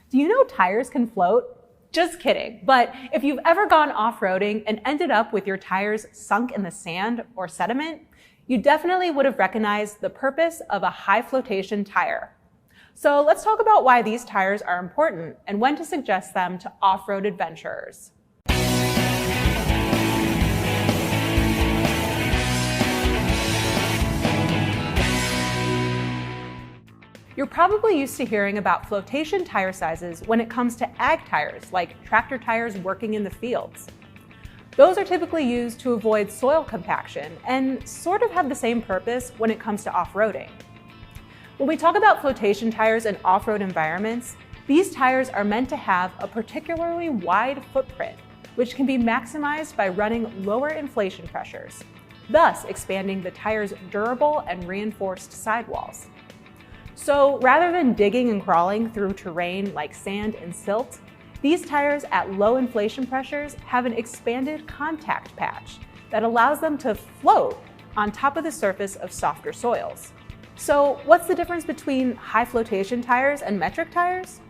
Do you know tires can float? Just kidding. But if you've ever gone off-roading and ended up with your tires sunk in the sand or sediment, you definitely would have recognized the purpose of a high flotation tire. So let's talk about why these tires are important and when to suggest them to off-road adventurers. You're probably used to hearing about flotation tire sizes when it comes to ag tires, like tractor tires working in the fields. Those are typically used to avoid soil compaction and sort of have the same purpose when it comes to off-roading. When we talk about flotation tires in off-road environments, these tires are meant to have a particularly wide footprint, which can be maximized by running lower inflation pressures, thus expanding the tire's durable and reinforced sidewalls. So rather than digging and crawling through terrain like sand and silt, these tires at low inflation pressures have an expanded contact patch that allows them to float on top of the surface of softer soils. So what's the difference between high flotation tires and metric tires?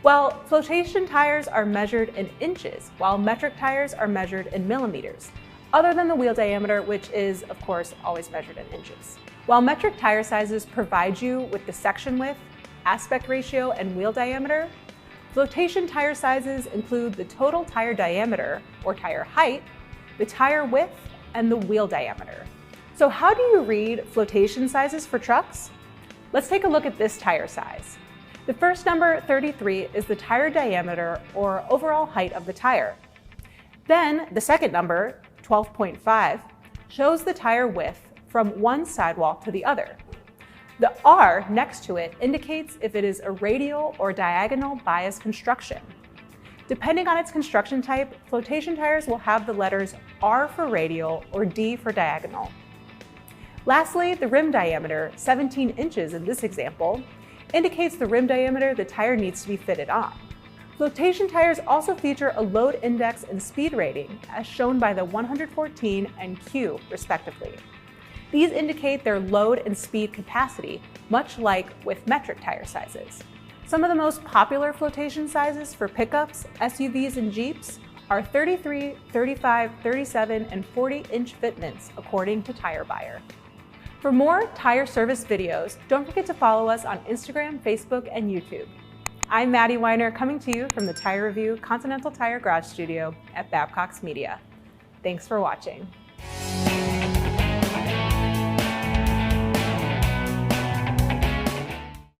Well, flotation tires are measured in inches, while metric tires are measured in millimeters, other than the wheel diameter, which is, of course, always measured in inches. While metric tire sizes provide you with the section width, aspect ratio, and wheel diameter, flotation tire sizes include the total tire diameter, or tire height, the tire width, and the wheel diameter. So how do you read flotation sizes for trucks? Let's take a look at this tire size. The first number, 33, is the tire diameter, or overall height of the tire. Then the second number, 12.5, shows the tire width from one sidewall to the other. The R next to it indicates if it is a radial or diagonal bias construction. Depending on its construction type, flotation tires will have the letters R for radial or D for diagonal. Lastly, the rim diameter, 17 inches in this example, indicates the rim diameter the tire needs to be fitted on. Flotation tires also feature a load index and speed rating, as shown by the 114 and Q, respectively. These indicate their load and speed capacity, much like with metric tire sizes. Some of the most popular flotation sizes for pickups, SUVs, and Jeeps are 33, 35, 37, and 40-inch fitments, according to Tire Buyer. For more tire service videos, don't forget to follow us on Instagram, Facebook, and YouTube. I'm Maddie Weiner, coming to you from the Tire Review Continental Tire Garage Studio at Babcock's Media. Thanks for watching.